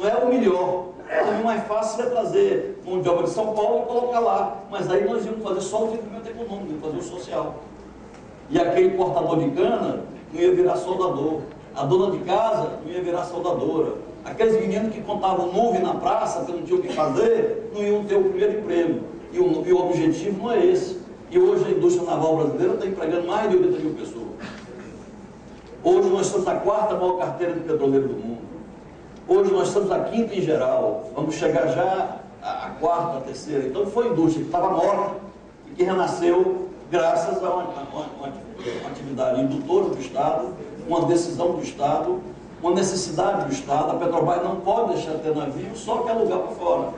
Não é o melhor. O mais fácil é trazer mão de obra de São Paulo e colocar lá. Mas aí nós íamos fazer só o desenvolvimento econômico, íamos fazer o social. E aquele portador de cana não ia virar soldador. A dona de casa não ia virar soldadora. Aqueles meninos que contavam nuvem na praça, que não tinham o que fazer, não iam ter o primeiro emprego. E o objetivo não é esse. E hoje a indústria naval brasileira está empregando mais de 80 mil pessoas. Hoje nós somos a quarta maior carteira de petroleiro do mundo. Hoje nós somos a quinta em geral. Vamos chegar já à quarta, à terceira. Então foi a indústria que estava morta e que renasceu graças a uma atividade indutora do Estado, uma decisão do Estado, uma necessidade do Estado. A Petrobras não pode deixar de ter navio só que alugar para fora,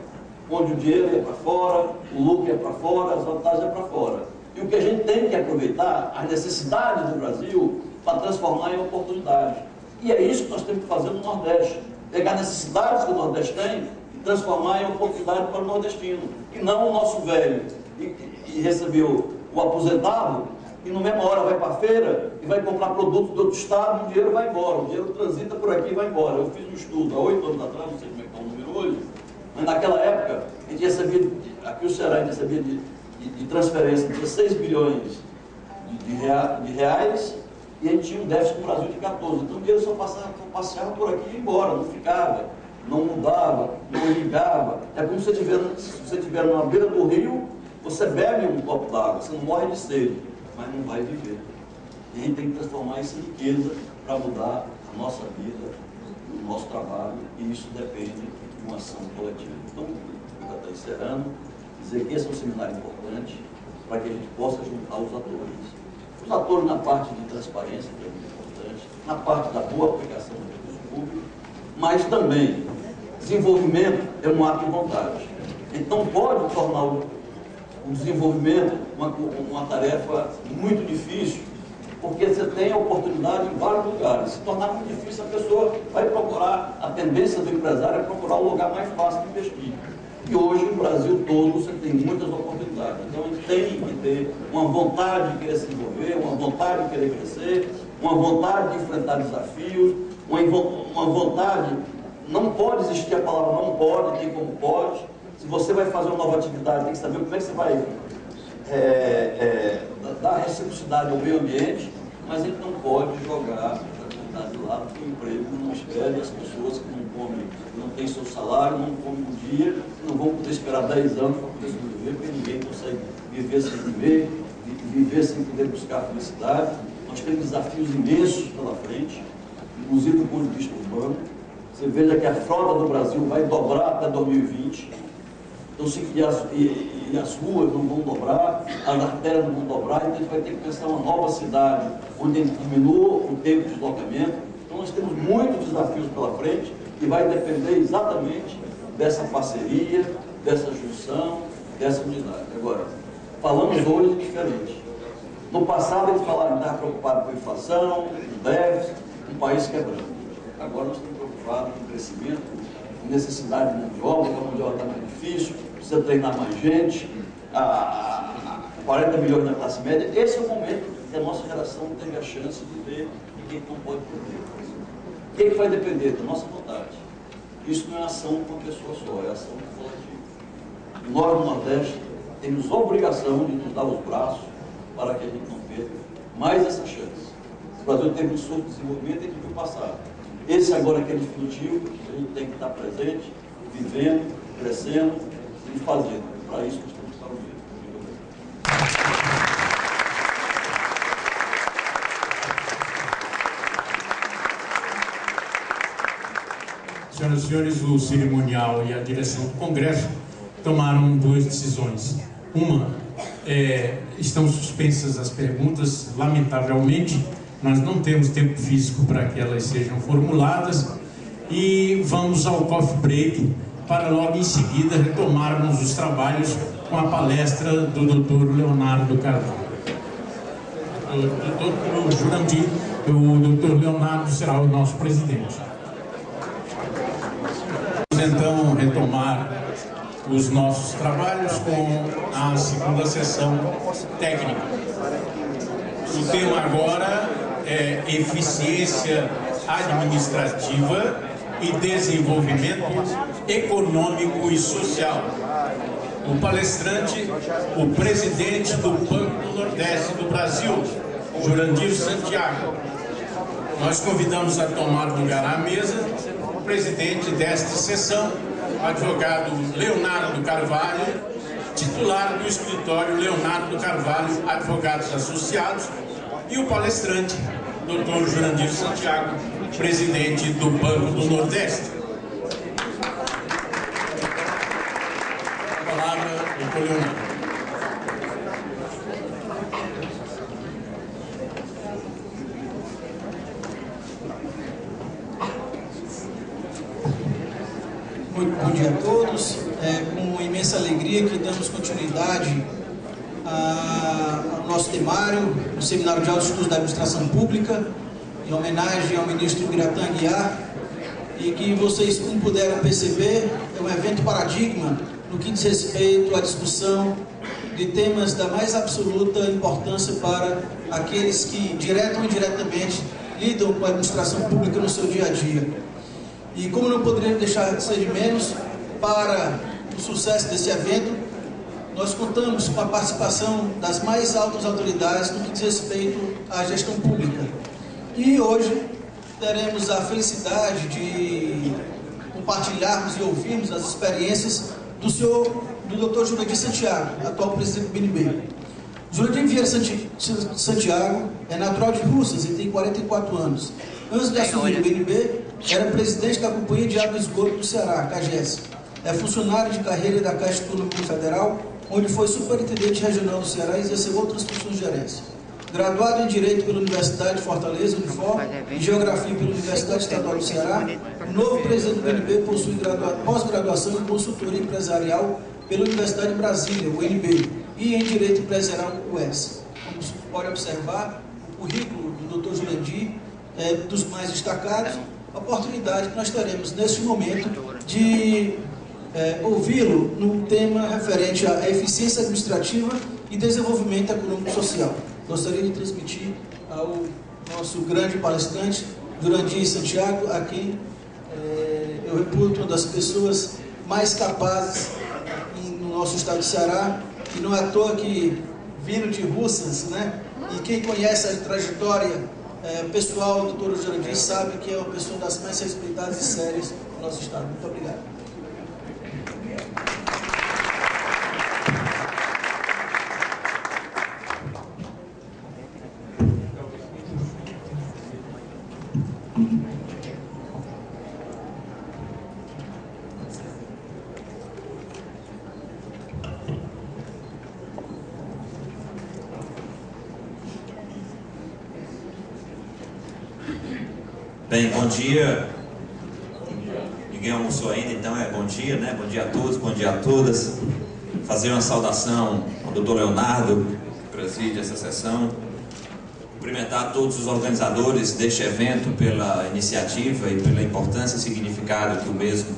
onde o dinheiro é para fora, o lucro é para fora, as vantagens é para fora. E o que a gente tem que aproveitar, as necessidades do Brasil, para transformar em oportunidades. E é isso que nós temos que fazer no Nordeste. Pegar necessidades que o Nordeste tem e transformar em oportunidade para o nordestino. E não o nosso velho, e recebeu o aposentado, e na mesma hora vai para a feira e vai comprar produtos de outro estado, o dinheiro vai embora, o dinheiro transita por aqui e vai embora. Eu fiz um estudo há 8 anos atrás, não sei como é que está o número hoje, mas naquela época a gente recebia, aqui o Ceará, a gente recebia de transferência 16 bilhões de reais, e a gente tinha um déficit no Brasil de 14. Então o dinheiro só passeava por aqui e ia embora, não ficava, não mudava, não ligava. É como se você estiver na beira do rio, você bebe um copo d'água, você não morre de sede, mas não vai viver. E a gente tem que transformar isso em riqueza para mudar a nossa vida, o nosso trabalho, e isso depende de uma ação coletiva. Então, eu já estou encerrando, dizer que esse é um seminário importante para que a gente possa juntar os atores. Os atores na parte de transparência, que é muito importante, na parte da boa aplicação do recurso público, mas também desenvolvimento é um ato de vontade. Então pode tornar o desenvolvimento uma tarefa muito difícil, porque você tem a oportunidade em vários lugares. Se tornar muito difícil, a pessoa vai procurar, a tendência do empresário é procurar o lugar mais fácil de investir. E hoje, no Brasil todo, você tem muitas oportunidades. Então, a gente tem que ter uma vontade de querer se envolver, uma vontade de querer crescer, uma vontade de enfrentar desafios, uma vontade... Não pode existir a palavra não pode, tem como pode. Se você vai fazer uma nova atividade, tem que saber como é que você vai dar reciprocidade ao meio ambiente, mas a gente não pode jogar a atividade de lado, porque o emprego não espera, e as pessoas que não comem, não têm seu salário, não comem um dia, não vão poder esperar 10 anos para poder sobreviver, porque ninguém consegue viver sem comer, viver sem poder buscar a felicidade. Nós temos desafios imensos pela frente, inclusive do ponto de vista urbano. Você veja que a frota do Brasil vai dobrar até 2020. Então, e as ruas não vão dobrar, as artérias não vão dobrar, então a gente vai ter que pensar uma nova cidade, onde a gente diminua o tempo de deslocamento. Então, nós temos muitos desafios pela frente e vai depender exatamente dessa parceria, dessa junção, dessa unidade. Agora, falamos hoje diferente. No passado, eles falaram que estavam preocupados com a inflação, com o déficit, com o país quebrando. Agora, nós estamos preocupados com o crescimento, com necessidade de mão de obra, que a mão de obra está mais difícil, precisa treinar mais gente, 40 milhões na classe média. Esse é o momento que a nossa geração teve a chance de ver o que não pode perder. O que vai depender? Da nossa vontade. Isso não é ação de uma pessoa só, é ação coletiva. Nós, do Nordeste, temos a obrigação de nos dar os braços para que a gente não perca mais essa chance. O Brasil teve um surto de desenvolvimento e a gente viu passar. Esse agora que é definitivo, a gente tem que estar presente, vivendo, crescendo e fazendo. Para isso nós temos que estar unidos. Senhoras e senhores, o cerimonial e a direção do Congresso tomaram duas decisões. Uma, estão suspensas as perguntas, lamentavelmente, nós não temos tempo físico para que elas sejam formuladas, e vamos ao coffee break para logo em seguida retomarmos os trabalhos com a palestra do Dr. Leonardo Carvalho. O Jurandir, o Dr. Leonardo será o nosso presidente. Vamos então retomar os nossos trabalhos com a segunda sessão técnica. O tema agora é eficiência administrativa e desenvolvimento econômico e social. O palestrante, o presidente do Banco do Nordeste do Brasil, Jurandir Santiago. Nós convidamos a tomar lugar à mesa o presidente desta sessão, advogado Leonardo Carvalho, titular do escritório Leonardo Carvalho Advogados Associados, e o palestrante, Dr. Jurandir Santiago, presidente do Banco do Nordeste. A palavra, Dr. Leonardo. Muito bom dia a todos. Com imensa alegria que damos continuidade ao nosso temário, o Seminário de Altos Estudos da Administração Pública, em homenagem ao ministro Biratã Aguiar, e que vocês, como puderam perceber, é um evento paradigma no que diz respeito à discussão de temas da mais absoluta importância para aqueles que, direta ou indiretamente, lidam com a administração pública no seu dia a dia. E como não poderia deixar de ser de menos, para o sucesso desse evento, nós contamos com a participação das mais altas autoridades no que diz respeito à gestão pública. E hoje teremos a felicidade de compartilharmos e ouvirmos as experiências do Dr. Jurandir Santiago, atual presidente do BNB. Jurandir Vieira Santiago é natural de Russas e tem 44 anos. Antes de assumir o BNB, era presidente da Companhia de Água e Esgoto do Ceará, CAGES. É funcionário de carreira da Caixa Econômica Federal, onde foi superintendente regional do Ceará e exerceu outras funções de gerência. Graduado em Direito pela Universidade de Fortaleza, Unifor, e Geografia pela Universidade Estadual do Ceará, o novo presidente do BNB possui pós-graduação em Consultoria Empresarial pela Universidade de Brasília, UNB, e em Direito Empresarial, UES. Como se pode observar, o currículo do Dr. Jurandir é dos mais destacados, a oportunidade que nós teremos neste momento de ouvi-lo num tema referente à eficiência administrativa e desenvolvimento econômico e social. Gostaria de transmitir ao nosso grande palestrante, Jurandir Santiago, a quem eu reputo uma das pessoas mais capazes no nosso estado do Ceará, e não é à toa que, vindo de Russas, né, e quem conhece a trajetória pessoal do Dr. Jurandir sabe que é uma pessoa das mais respeitadas e sérias do nosso estado. Muito obrigado. Bem, bom dia. Ninguém almoçou ainda, então bom dia, né? Bom dia a todos, bom dia a todas. Fazer uma saudação ao Dr. Leonardo, que preside essa sessão. Cumprimentar todos os organizadores deste evento pela iniciativa e pela importância e significado que o mesmo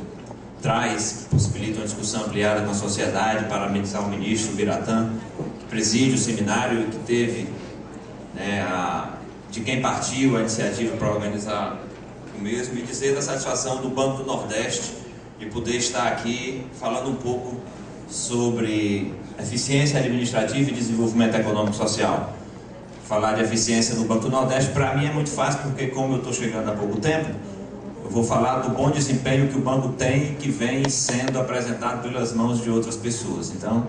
traz, que possibilita uma discussão ampliada com a sociedade. Parabenizar o ministro Biratã, que preside o seminário e que teve, de quem partiu a iniciativa para organizar o mesmo, e dizer da satisfação do Banco do Nordeste de poder estar aqui falando um pouco sobre eficiência administrativa e desenvolvimento econômico e social. Falar de eficiência no Banco do Nordeste para mim é muito fácil, porque como eu estou chegando há pouco tempo, eu vou falar do bom desempenho que o banco tem e que vem sendo apresentado pelas mãos de outras pessoas. Então,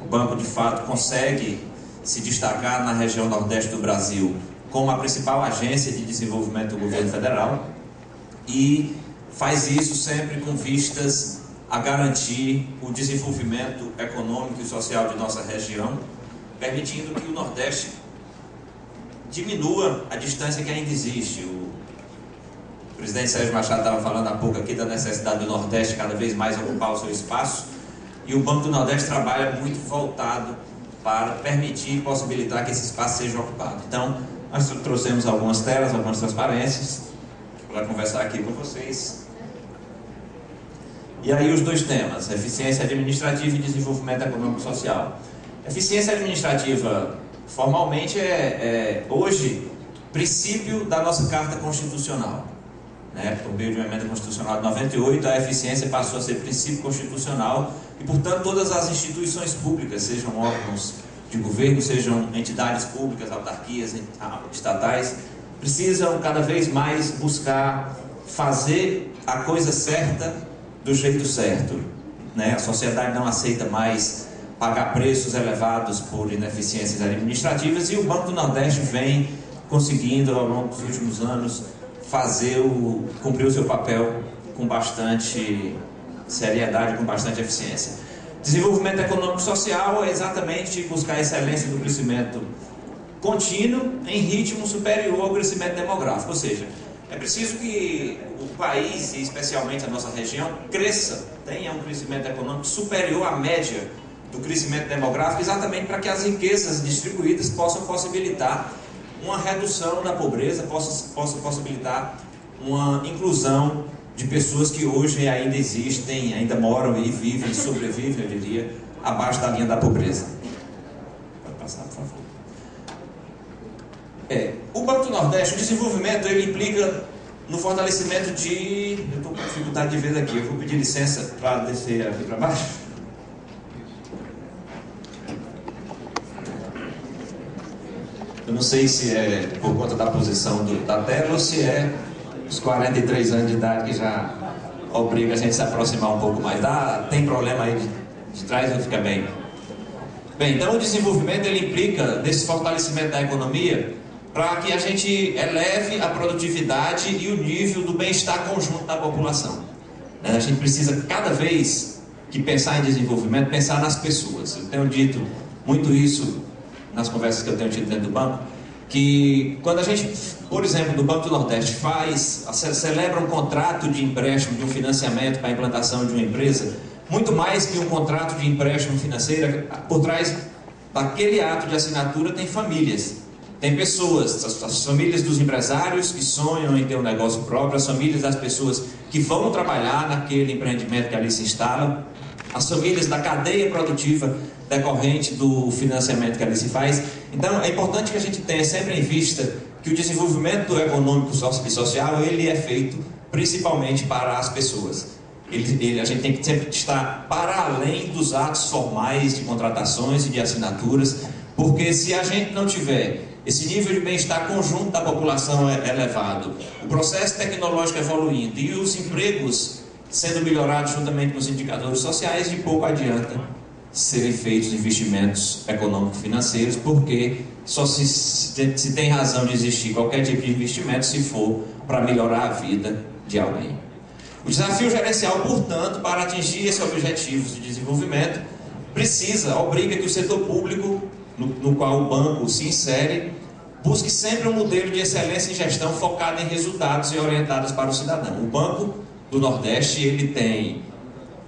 o banco de fato consegue se destacar na região Nordeste do Brasil como a principal agência de desenvolvimento do governo federal, e faz isso sempre com vistas a garantir o desenvolvimento econômico e social de nossa região, permitindo que o Nordeste diminua a distância que ainda existe. O presidente Sérgio Machado estava falando há pouco aqui da necessidade do Nordeste cada vez mais ocupar o seu espaço, e o Banco do Nordeste trabalha muito voltado para permitir e possibilitar que esse espaço seja ocupado. Então, nós trouxemos algumas telas, algumas transparências para conversar aqui com vocês. E aí os dois temas, eficiência administrativa e desenvolvimento econômico e social. Eficiência administrativa, formalmente, hoje, princípio da nossa Carta Constitucional. né, por meio de uma emenda constitucional de 98, a eficiência passou a ser princípio constitucional e, portanto, todas as instituições públicas, sejam órgãos de governo, sejam entidades públicas, autarquias, estatais, precisam cada vez mais buscar fazer a coisa certa do jeito certo, né? A sociedade não aceita mais pagar preços elevados por ineficiências administrativas e o Banco do Nordeste vem conseguindo, ao longo dos últimos anos, cumprir o seu papel com bastante seriedade, com bastante eficiência. Desenvolvimento econômico e social é exatamente buscar a excelência do crescimento contínuo em ritmo superior ao crescimento demográfico, ou seja, é preciso que o país, e especialmente a nossa região, cresça, tenha um crescimento econômico superior à média do crescimento demográfico, exatamente para que as riquezas distribuídas possam possibilitar uma redução da pobreza, possa possibilitar uma inclusão de pessoas que hoje ainda existem, ainda moram e vivem, sobrevivem, eu diria, abaixo da linha da pobreza. Pode passar, por favor. O Banco do Nordeste, o desenvolvimento, ele implica no fortalecimento de... Eu estou com dificuldade de ver daqui, eu vou pedir licença para descer aqui para baixo. Eu não sei se é por conta da posição da tela ou se é os 43 anos de idade que já obriga a gente a se aproximar um pouco mais. Tem problema aí de trás ou fica bem? Bem, então o desenvolvimento ele implica nesse fortalecimento da economia para que a gente eleve a produtividade e o nível do bem-estar conjunto da população. A gente precisa cada vez que pensar em desenvolvimento, pensar nas pessoas. Eu tenho dito muito isso nas conversas que eu tenho tido dentro do banco, que quando a gente, por exemplo, do Banco do Nordeste celebra um contrato de empréstimo, de um financiamento para a implantação de uma empresa, muito mais que um contrato de empréstimo financeiro, por trás daquele ato de assinatura tem famílias, tem pessoas, as famílias dos empresários que sonham em ter um negócio próprio, as famílias das pessoas que vão trabalhar naquele empreendimento que ali se instala, as famílias da cadeia produtiva decorrente do financiamento que ali se faz. Então é importante que a gente tenha sempre em vista que o desenvolvimento econômico e social ele é feito principalmente para as pessoas. A gente tem que sempre estar para além dos atos formais de contratações e de assinaturas, porque se a gente não tiver esse nível de bem-estar conjunto da população elevado, o processo tecnológico evoluindo e os empregos sendo melhorados juntamente com os indicadores sociais, de pouco adianta serem feitos investimentos econômico-financeiros, porque só se tem razão de existir qualquer tipo de investimento se for para melhorar a vida de alguém. O desafio gerencial, portanto, para atingir esses objetivos de desenvolvimento, obriga que o setor público, no qual o banco se insere, busque sempre um modelo de excelência em gestão focado em resultados e orientados para o cidadão. O Banco do Nordeste, ele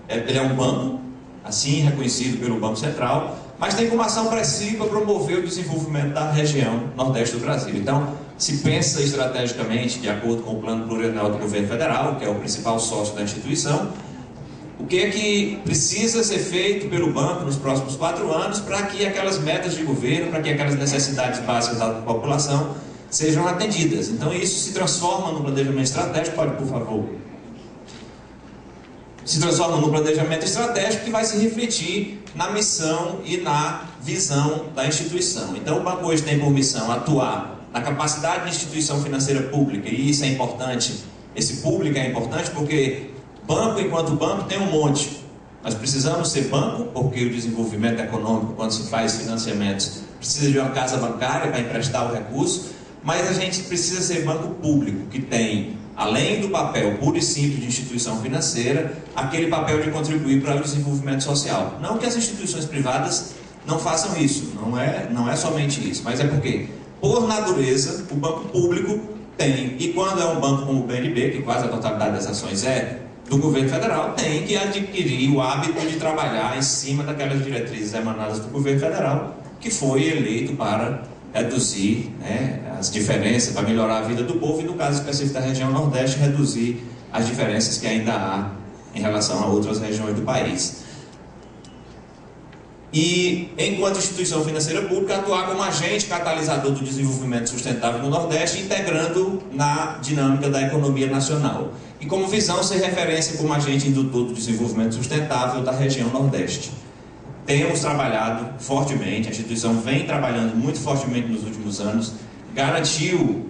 é um banco, assim reconhecido pelo Banco Central, mas tem como ação principal promover o desenvolvimento da região Nordeste do Brasil. Então, se pensa estrategicamente, de acordo com o Plano Plurianual do Governo Federal, que é o principal sócio da instituição, o que é que precisa ser feito pelo banco nos próximos 4 anos para que aquelas metas de governo, para que aquelas necessidades básicas da população sejam atendidas. Então, isso se transforma no planejamento estratégico. Pode, por favor. Se transforma no planejamento estratégico que vai se refletir na missão e na visão da instituição. Então, o banco hoje tem por missão atuar na capacidade de instituição financeira pública, e isso é importante, esse público é importante porque banco, enquanto banco, tem um monte. Nós precisamos ser banco, porque o desenvolvimento econômico, quando se faz financiamentos, precisa de uma casa bancária para emprestar o recurso, mas a gente precisa ser banco público, que tem, além do papel puro e simples de instituição financeira, aquele papel de contribuir para o desenvolvimento social. Não que as instituições privadas não façam isso, não é somente isso, mas é porque, por natureza, o banco público tem, e quando é um banco como o BNB, que quase a totalidade das ações é do governo federal, tem que adquirir o hábito de trabalhar em cima daquelas diretrizes emanadas do governo federal, que foi eleito para reduzir, né, as diferenças, para melhorar a vida do povo, e no caso específico da região Nordeste, reduzir as diferenças que ainda há em relação a outras regiões do país. e, enquanto instituição financeira pública, atuar como agente catalisador do desenvolvimento sustentável no Nordeste, integrando na dinâmica da economia nacional. E como visão, ser referência como agente indutor do desenvolvimento sustentável da região Nordeste. Temos trabalhado fortemente, a instituição vem trabalhando muito fortemente nos últimos anos, garantiu,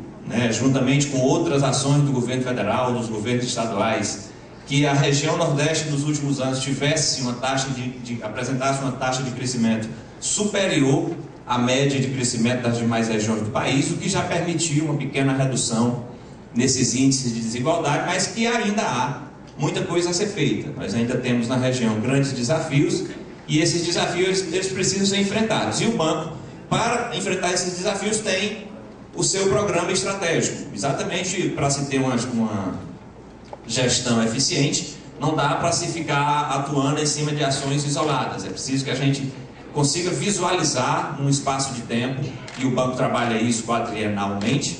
juntamente com outras ações do governo federal, dos governos estaduais, que a região Nordeste nos últimos anos tivesse uma taxa apresentasse uma taxa de crescimento superior à média de crescimento das demais regiões do país, o que já permitiu uma pequena redução nesses índices de desigualdade, mas que ainda há muita coisa a ser feita. Nós ainda temos na região grandes desafios e esses desafios eles precisam ser enfrentados. E o banco, para enfrentar esses desafios, tem o seu programa estratégico, exatamente para se ter uma gestão eficiente. Não dá para se ficar atuando em cima de ações isoladas, é preciso que a gente consiga visualizar num espaço de tempo, e o banco trabalha isso quadrienalmente,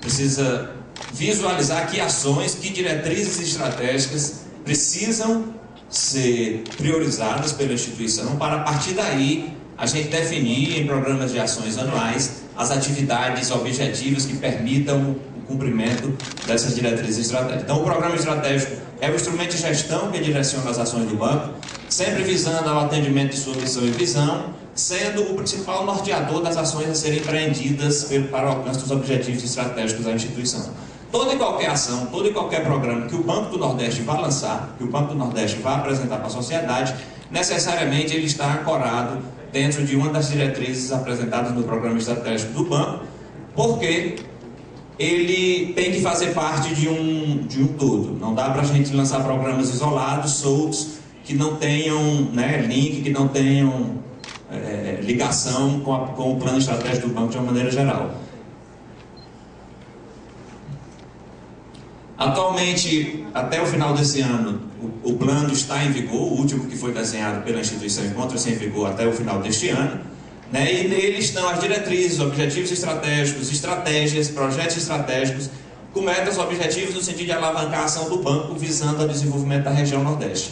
precisa visualizar que ações, que diretrizes estratégicas precisam ser priorizadas pela instituição, para a partir daí a gente definir em programas de ações anuais as atividades objetivas que permitam o cumprimento dessas diretrizes estratégicas. Então, o programa estratégico é o instrumento de gestão que direciona as ações do banco, sempre visando ao atendimento de sua missão e visão, sendo o principal norteador das ações a serem empreendidas para o alcance dos objetivos estratégicos da instituição. Toda e qualquer ação, todo e qualquer programa que o Banco do Nordeste vá lançar, que o Banco do Nordeste vá apresentar para a sociedade, necessariamente ele está ancorado dentro de uma das diretrizes apresentadas no programa estratégico do banco, porque ele tem que fazer parte de um todo. Não dá para a gente lançar programas isolados, soltos, que não tenham link, que não tenham ligação com o plano estratégico do banco de uma maneira geral. Atualmente, até o final desse ano, o plano está em vigor, o último que foi desenhado pela instituição encontra-se em vigor até o final deste ano, e nele estão as diretrizes, objetivos estratégicos, estratégias, projetos estratégicos, com metas objetivos no sentido de alavancar a ação do banco visando o desenvolvimento da região Nordeste.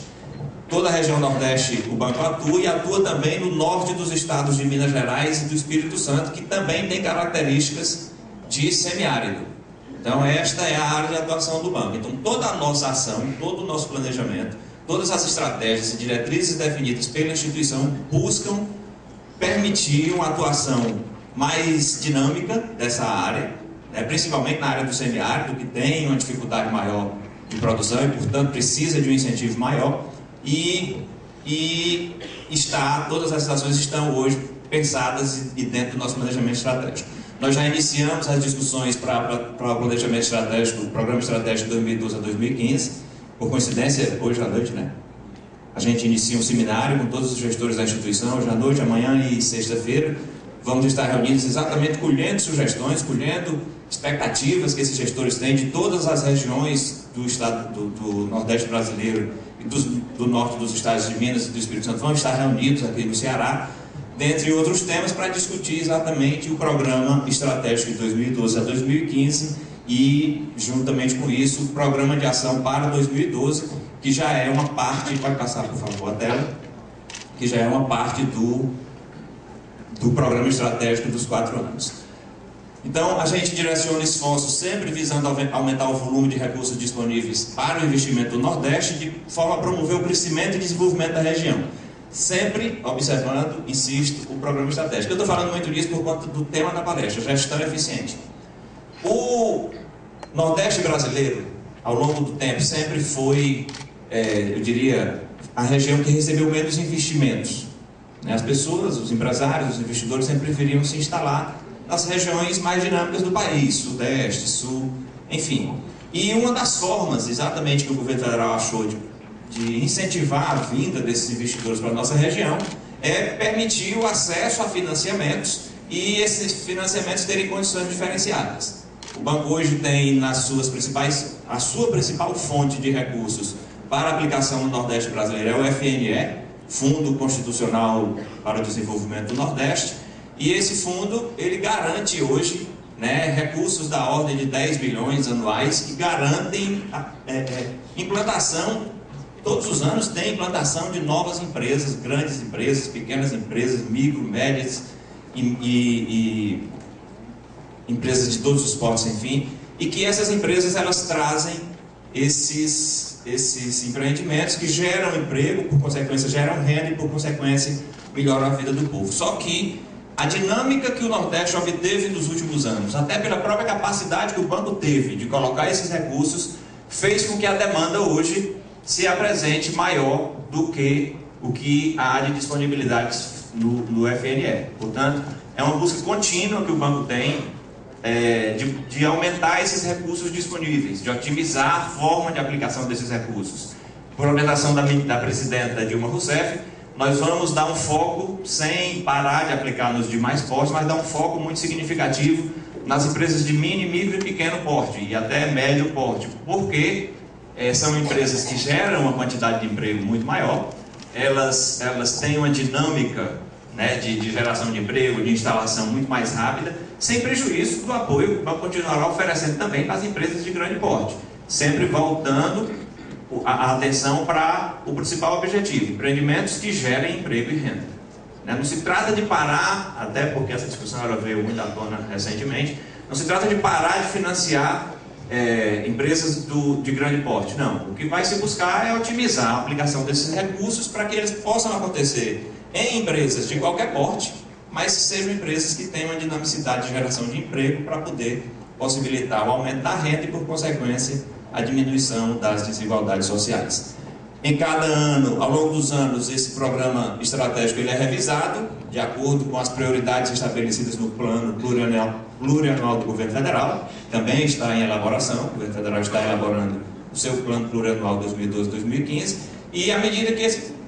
Toda a região Nordeste o banco atua, e atua também no norte dos estados de Minas Gerais e do Espírito Santo, que também tem características de semiárido. Então, esta é a área de atuação do banco. Então, toda a nossa ação, todo o nosso planejamento, todas as estratégias e diretrizes definidas pela instituição buscam permitir uma atuação mais dinâmica dessa área, principalmente na área do semiárido, que tem uma dificuldade maior de produção e, portanto, precisa de um incentivo maior. Todas essas ações estão hoje pensadas e dentro do nosso planejamento estratégico. Nós já iniciamos as discussões para o planejamento estratégico, o programa estratégico de 2012 a 2015. Por coincidência, hoje à noite, a gente inicia um seminário com todos os gestores da instituição, hoje à noite, amanhã e sexta-feira. Vamos estar reunidos exatamente colhendo sugestões, colhendo expectativas que esses gestores têm de todas as regiões do estado do Nordeste brasileiro e do norte dos estados de Minas e do Espírito Santo. Vão estar reunidos aqui no Ceará, dentre outros temas, para discutir exatamente o programa estratégico de 2012 a 2015 e, juntamente com isso, o programa de ação para 2012, que já é uma parte, pode passar por favor a tela, que já é uma parte do programa estratégico dos 4 anos. Então, a gente direciona esforços sempre visando aumentar o volume de recursos disponíveis para o investimento do Nordeste, de forma a promover o crescimento e desenvolvimento da região. Sempre observando, insisto, o programa estratégico. Eu estou falando muito disso por conta do tema da palestra, gestão eficiente. O Nordeste brasileiro, ao longo do tempo, sempre foi, eu diria, a região que recebeu menos investimentos. As pessoas, os empresários, os investidores sempre preferiam se instalar nas regiões mais dinâmicas do país, Sudeste, Sul, enfim. E uma das formas, exatamente, que o governo federal achou de incentivar a vinda desses investidores para a nossa região é permitir o acesso a financiamentos e esses financiamentos terem condições diferenciadas. O banco hoje tem a sua principal fonte de recursos para a aplicação no Nordeste brasileiro é o FNE, Fundo Constitucional para o Desenvolvimento do Nordeste, e esse fundo ele garante hoje recursos da ordem de 10 bilhões anuais que garantem a implantação todos os anos tem implantação de novas empresas, grandes empresas, pequenas empresas, micro, médias e empresas de todos os portos, enfim, e que essas empresas elas trazem esses empreendimentos que geram emprego, por consequência geram renda e por consequência melhoram a vida do povo. Só que a dinâmica que o Nordeste obteve nos últimos anos, até pela própria capacidade que o banco teve de colocar esses recursos, fez com que a demanda hoje se apresente maior do que o que há de disponibilidade no FNE. Portanto, é uma busca contínua que o banco tem de aumentar esses recursos disponíveis, de otimizar a forma de aplicação desses recursos. Por orientação da presidenta Dilma Rousseff, nós vamos dar um foco, sem parar de aplicar nos demais portos, mas dar um foco muito significativo nas empresas de mini, micro e pequeno porte, e até médio porte, porque são empresas que geram uma quantidade de emprego muito maior, elas têm uma dinâmica, né, de geração de emprego, de instalação muito mais rápida, sem prejuízo do apoio que o banco continuará oferecendo também para as empresas de grande porte, sempre voltando a atenção para o principal objetivo, empreendimentos que gerem emprego e renda. Não se trata de parar, até porque essa discussão ela veio muito à tona recentemente, não se trata de parar de financiar empresas de grande porte, não. O que vai se buscar é otimizar a aplicação desses recursos para que eles possam acontecer em empresas de qualquer porte, mas que sejam empresas que tenham uma dinamicidade de geração de emprego para poder possibilitar o aumento da renda e, por consequência, a diminuição das desigualdades sociais. Em cada ano, ao longo dos anos, esse programa estratégico ele é revisado de acordo com as prioridades estabelecidas no plano plurianual do governo federal. Também está em elaboração, o governo federal está elaborando o seu plano plurianual 2012-2015, e à medida que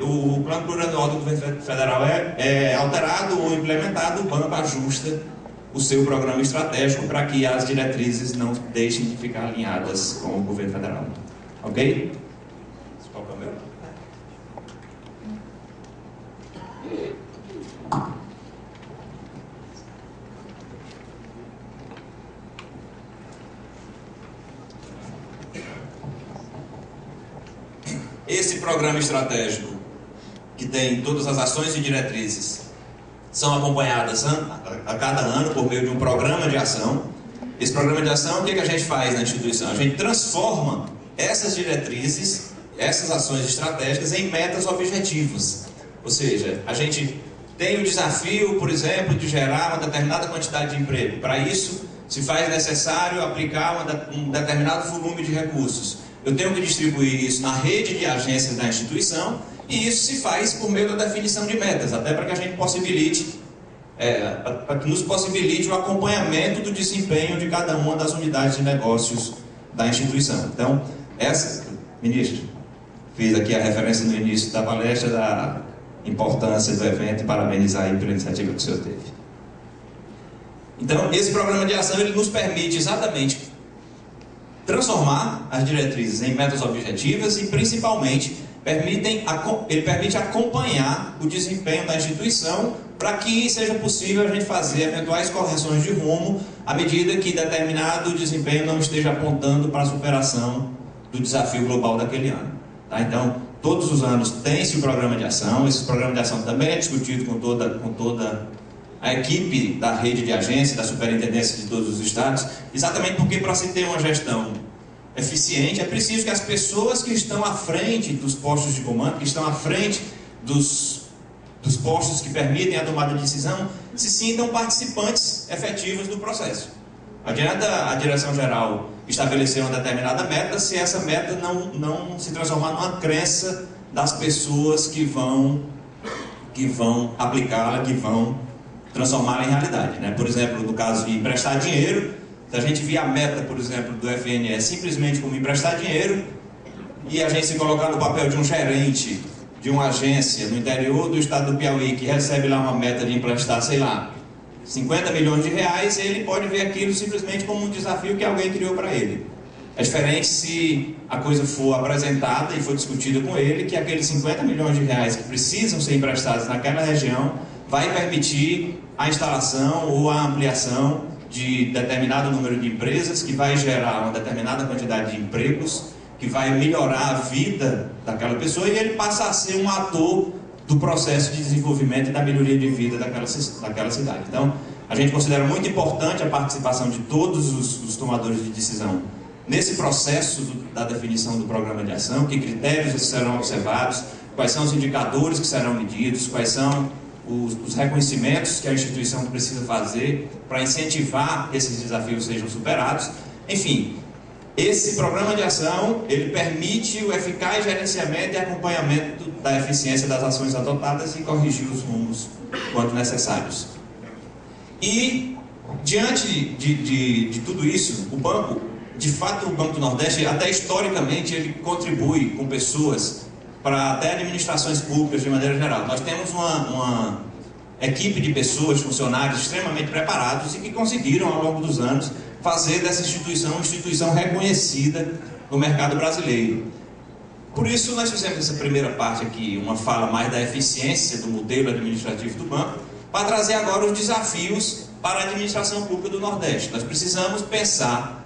o plano plurianual do governo federal é alterado ou implementado, o banco ajusta o seu programa estratégico para que as diretrizes não deixem de ficar alinhadas com o governo federal. Ok? Qual é o meu? Esse programa estratégico, que tem todas as ações e diretrizes, são acompanhadas a cada ano por meio de um programa de ação. Esse programa de ação, o que a gente faz na instituição? A gente transforma essas diretrizes, essas ações estratégicas em metas objetivas. Ou seja, a gente tem o desafio, por exemplo, de gerar uma determinada quantidade de emprego. Para isso, se faz necessário aplicar um determinado volume de recursos. Eu tenho que distribuir isso na rede de agências da instituição, e isso se faz por meio da definição de metas, até para que a gente para que nos possibilite o acompanhamento do desempenho de cada uma das unidades de negócios da instituição. Então, ministro, fiz aqui a referência no início da palestra da importância do evento e parabenizar aí pela iniciativa que o senhor teve. Então, esse programa de ação ele nos permite exatamente transformar as diretrizes em metas objetivas e, principalmente, ele permite acompanhar o desempenho da instituição para que seja possível a gente fazer eventuais correções de rumo à medida que determinado desempenho não esteja apontando para a superação do desafio global daquele ano. Tá? Então, todos os anos tem-se o programa de ação. Esse programa de ação também é discutido com toda a equipe da rede de agência, da superintendência de todos os estados, exatamente porque para se ter uma gestão eficiente, é preciso que as pessoas que estão à frente dos postos de comando, que estão à frente dos postos que permitem a tomada de decisão, se sintam participantes efetivos do processo. Não adianta a direção-geral estabelecer uma determinada meta se essa meta não se transformar numa crença das pessoas que vão aplicá-la, que vão transformá-la em realidade. Né? Por exemplo, no caso de emprestar dinheiro, se a gente via a meta, por exemplo, do FNE simplesmente como emprestar dinheiro, e a gente se colocar no papel de um gerente de uma agência no interior do estado do Piauí, que recebe lá uma meta de emprestar, sei lá, 50 milhões de reais, ele pode ver aquilo simplesmente como um desafio que alguém criou para ele. É diferente se a coisa for apresentada e for discutida com ele, que aqueles 50 milhões de reais que precisam ser emprestados naquela região vai permitir a instalação ou a ampliação de determinado número de empresas, que vai gerar uma determinada quantidade de empregos que vai melhorar a vida daquela pessoa, e ele passa a ser um ator do processo de desenvolvimento e da melhoria de vida daquela cidade. Então, a gente considera muito importante a participação de todos os tomadores de decisão nesse processo da definição do programa de ação, que critérios serão observados, quais são os indicadores que serão medidos, quais são os reconhecimentos que a instituição precisa fazer para incentivar que esses desafios sejam superados. Enfim, esse programa de ação, ele permite o eficaz gerenciamento e acompanhamento da eficiência das ações adotadas e corrigir os rumos quando necessários. E, diante de tudo isso, o banco, de fato, o Banco do Nordeste, até historicamente, ele contribui com pessoas para até administrações públicas de maneira geral. Nós temos uma equipe de pessoas, funcionários extremamente preparados e que conseguiram, ao longo dos anos, fazer dessa instituição uma instituição reconhecida no mercado brasileiro. Por isso, nós fizemos essa primeira parte aqui, uma fala mais da eficiência do modelo administrativo do banco, para trazer agora os desafios para a administração pública do Nordeste. Nós precisamos pensar